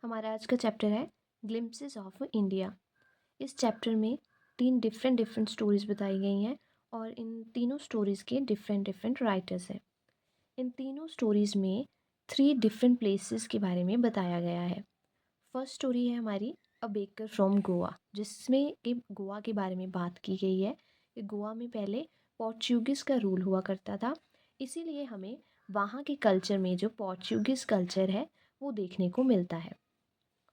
हमारा आज का चैप्टर है ग्लिम्पसेस ऑफ इंडिया। इस चैप्टर में 3 डिफरेंट डिफरेंट स्टोरीज बताई गई हैं और इन तीनों स्टोरीज़ के डिफरेंट डिफरेंट राइटर्स हैं। इन तीनों स्टोरीज़ में 3 डिफरेंट प्लेसेस के बारे में बताया गया है। फर्स्ट स्टोरी है हमारी अ बेकर फ्रॉम गोवा, जिसमें कि गोवा के बारे में बात की गई है कि गोवा में पहले पोर्चुगीज़ का रूल हुआ करता था, इसीलिए हमें वहाँ के कल्चर में जो पोर्चुगीज़ कल्चर है वो देखने को मिलता है।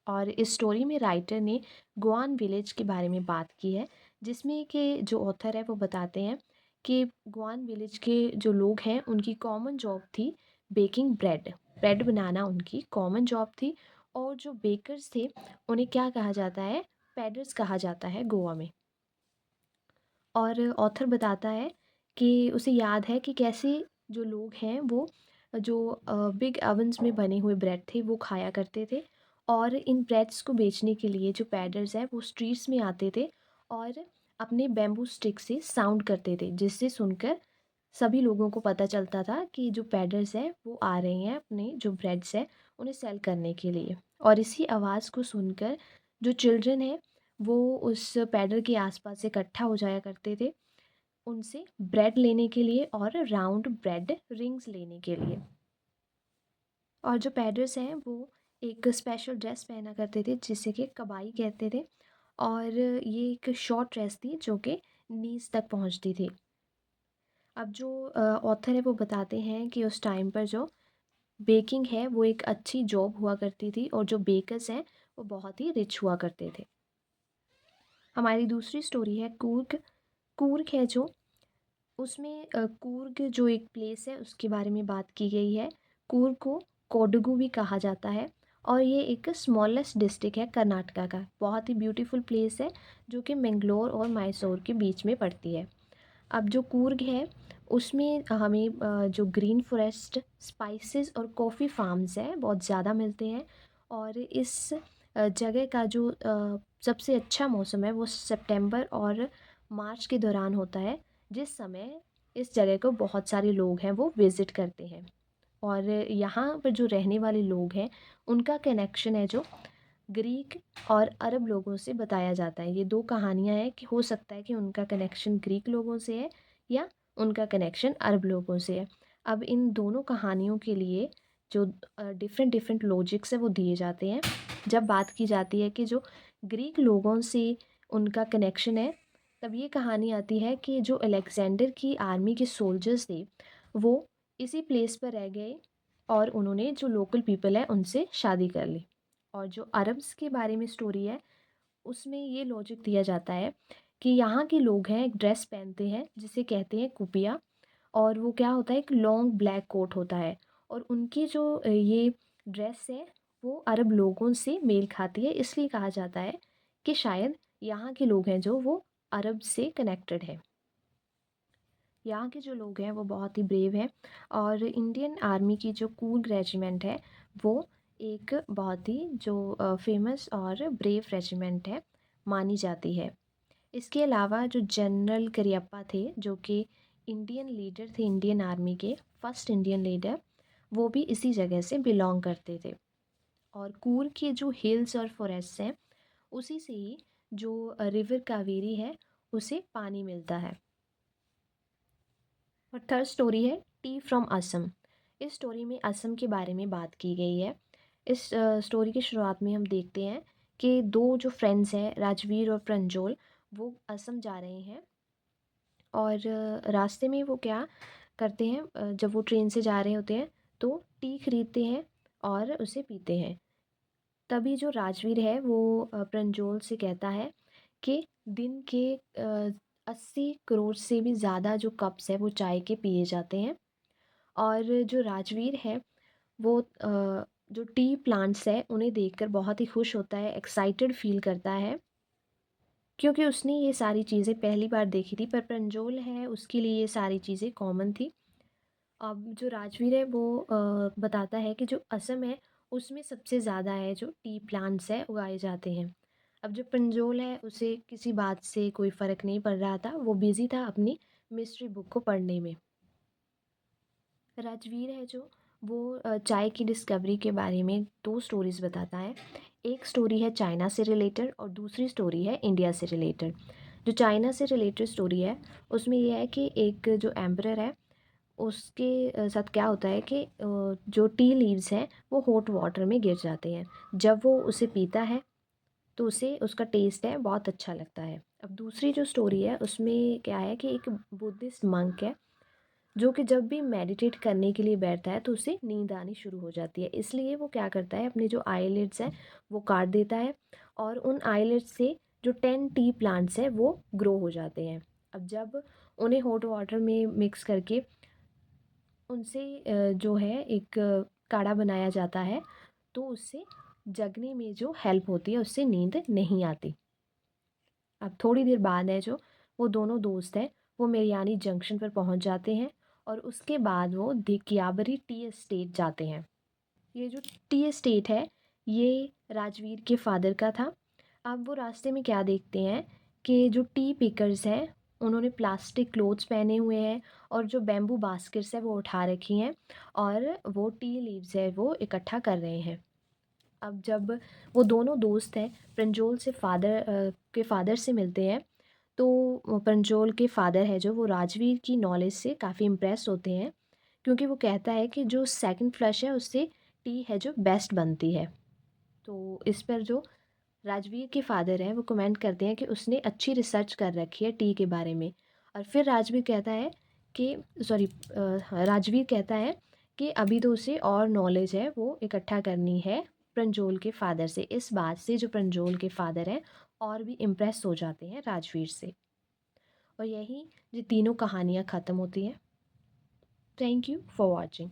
और इस स्टोरी में राइटर ने गोवान विलेज के बारे में बात की है, जिसमें कि जो ऑथर है वो बताते हैं कि गोवान विलेज के जो लोग हैं उनकी कॉमन जॉब थी बेकिंग ब्रेड। ब्रेड बनाना उनकी कॉमन जॉब थी। और जो बेकर्स थे उन्हें क्या कहा जाता है, पैडर्स कहा जाता है गोवा में। और ऑथर बताता है कि उसे याद है कि कैसे जो लोग हैं वो जो बिग ओवन्स में बने हुए ब्रेड थे वो खाया करते थे। और इन ब्रेड्स को बेचने के लिए जो पैडर्स हैं वो स्ट्रीट्स में आते थे और अपने बैम्बू स्टिक से साउंड करते थे, जिससे सुनकर सभी लोगों को पता चलता था कि जो पैडर्स हैं वो आ रहे हैं अपने जो ब्रेड्स हैं उन्हें सेल करने के लिए। और इसी आवाज़ को सुनकर जो चिल्ड्रन हैं वो उस पैडल के आसपास इकट्ठा हो जाया करते थे, उनसे ब्रेड लेने के लिए और राउंड ब्रेड रिंग्स लेने के लिए। और जो पैडल्स हैं वो एक स्पेशल ड्रेस पहना करते थे जिसे कि कबाई कहते थे। और ये एक शॉर्ट ड्रेस थी जो कि नीज तक पहुंचती थी। अब जो ऑथर है वो बताते हैं कि उस टाइम पर जो बेकिंग है वो एक अच्छी जॉब हुआ करती थी और जो बेकर्स हैं वो बहुत ही रिच हुआ करते थे। हमारी दूसरी स्टोरी है कूर्ग। कूर्ग है जो उसमें कूर्ग जो एक प्लेस है उसके बारे में बात की गई है। कूर्ग को कोडगु भी कहा जाता है और ये एक स्मॉलेस्ट डिस्ट्रिक्ट है कर्नाटका का। बहुत ही ब्यूटीफुल प्लेस है जो कि मैंगलोर और मैसूर के बीच में पड़ती है। अब जो कूर्ग है उसमें हमें जो ग्रीन फॉरेस्ट, स्पाइसेस और कॉफ़ी फार्म्स है बहुत ज़्यादा मिलते हैं। और इस जगह का जो सबसे अच्छा मौसम है वो सितंबर और मार्च के दौरान होता है, जिस समय इस जगह को बहुत सारे लोग हैं वो विज़िट करते हैं। और यहाँ पर जो रहने वाले लोग हैं उनका कनेक्शन है जो ग्रीक और अरब लोगों से बताया जाता है। ये दो कहानियाँ हैं कि हो सकता है कि उनका कनेक्शन ग्रीक लोगों से है या उनका कनेक्शन अरब लोगों से है। अब इन दोनों कहानियों के लिए जो डिफरेंट डिफरेंट लॉजिक्स है वो दिए जाते हैं। जब बात की जाती है कि जो ग्रीक लोगों से उनका कनेक्शन है, तब ये कहानी आती है कि जो अलेक्जेंडर की आर्मी के सोल्जर्स थे वो इसी प्लेस पर रह गए और उन्होंने जो लोकल पीपल है उनसे शादी कर ली। और जो अरब्स के बारे में स्टोरी है उसमें ये लॉजिक दिया जाता है कि यहाँ के लोग हैं एक ड्रेस पहनते हैं जिसे कहते हैं कुपिया। और वो क्या होता है, एक लॉन्ग ब्लैक कोट होता है। और उनकी जो ये ड्रेस है वो अरब लोगों से मेल खाती है, इसलिए कहा जाता है कि शायद यहाँ के लोग हैं जो वो अरब से कनेक्टेड है। यहाँ के जो लोग हैं वो बहुत ही ब्रेव हैं। और इंडियन आर्मी की जो कूर्ग रेजिमेंट है वो एक बहुत ही जो फेमस और ब्रेव रेजिमेंट है मानी जाती है। इसके अलावा जो जनरल करियप्पा थे जो कि इंडियन लीडर थे, इंडियन आर्मी के फर्स्ट इंडियन लीडर, वो भी इसी जगह से बिलोंग करते थे। और कूर्ग के जो हिल्स और फॉरेस्ट हैं उसी से ही जो रिवर कावेरी है उसे पानी मिलता है। और थर्ड स्टोरी है टी फ्रॉम असम। इस स्टोरी में असम के बारे में बात की गई है। इस स्टोरी की शुरुआत में हम देखते हैं कि दो जो फ्रेंड्स हैं राजवीर और प्रंजोल वो असम जा रहे हैं। और रास्ते में वो क्या करते हैं, जब वो ट्रेन से जा रहे होते हैं तो टी खरीदते हैं और उसे पीते हैं। तभी जो राजवीर है वो प्रंजोल से कहता है कि दिन के 80 करोड़ से भी ज़्यादा जो कप्स है वो चाय के पिए जाते हैं। और जो राजवीर है वो जो टी प्लांट्स है उन्हें देखकर बहुत ही खुश होता है, एक्साइटेड फील करता है, क्योंकि उसने ये सारी चीज़ें पहली बार देखी थी। पर प्रंजोल है उसके लिए ये सारी चीज़ें कॉमन थी। अब जो राजवीर है वो बताता है कि जो असम है उसमें सबसे ज़्यादा है जो टी प्लांट्स है उगाए जाते हैं। अब जो प्रंजोल है उसे किसी बात से कोई फ़र्क नहीं पड़ रहा था, वो बिज़ी था अपनी मिस्ट्री बुक को पढ़ने में। राजवीर है जो वो चाय की डिस्कवरी के बारे में 2 स्टोरीज़ बताता है। एक स्टोरी है चाइना से रिलेटेड और दूसरी स्टोरी है इंडिया से रिलेटेड। जो चाइना से रिलेटेड स्टोरी है, उसमें ये है कि एक जो एम्परर है, उसके साथ क्या होता है कि जो टी लीव्स हैं, वो हॉट वाटर में गिर जाते हैं। जब वो उसे पीता है, तो उसे उसका टेस्ट है बहुत अच्छा लगता है। अब दूसरी जो स्टोरी है, उसमें क्या है कि एक बुद्धिस्ट मंक है, जो कि जब भी मेडिटेट करने के लिए बैठता है तो उसे नींद आनी शुरू हो जाती है। इसलिए वो क्या करता है, अपने जो आईलिड्स हैं वो काट देता है और उन आईलिड्स से जो 10 टी प्लांट्स हैं वो ग्रो हो जाते हैं। अब जब उन्हें हॉट वाटर में मिक्स करके उनसे जो है एक काढ़ा बनाया जाता है, तो उससे जगने में जो हेल्प होती है, उससे नींद नहीं आती। अब थोड़ी देर बाद है जो वो दोनों दोस्त हैं, वो मेरियानी जंक्शन पर पहुंच जाते हैं और उसके बाद वो धिकियाबरी टी एस्टेट जाते हैं। ये जो टी एस्टेट है, ये राजवीर के फादर का था। अब वो रास्ते में क्या देखते हैं कि जो टी पिकर्स हैं, उन्होंने प्लास्टिक क्लोथ्स पहने हुए हैं और जो बैम्बू बास्केट्स है वो उठा रखी हैं और वो टी लीव्स है वो इकट्ठा कर रहे हैं। अब जब वो दोनों दोस्त हैं प्रंजोल से के फादर से मिलते हैं, तो प्रंजोल के फादर है जो वो राजवीर की नॉलेज से काफ़ी इम्प्रेस होते हैं, क्योंकि वो कहता है कि जो सेकंड फ्लश है उससे टी है जो बेस्ट बनती है। तो इस पर जो राजवीर के फादर हैं वो कमेंट करते हैं कि उसने अच्छी रिसर्च कर रखी है टी के बारे में। और फिर राजवीर कहता है कि राजवीर कहता है कि अभी तो उसे और नॉलेज है वो इकट्ठा करनी है प्रंजोल के फादर से। इस बात से जो प्रंजोल के फादर हैं और भी इम्प्रेस हो जाते हैं राजवीर से। और यही ये तीनों कहानियाँ ख़त्म होती हैं। Thank you for watching.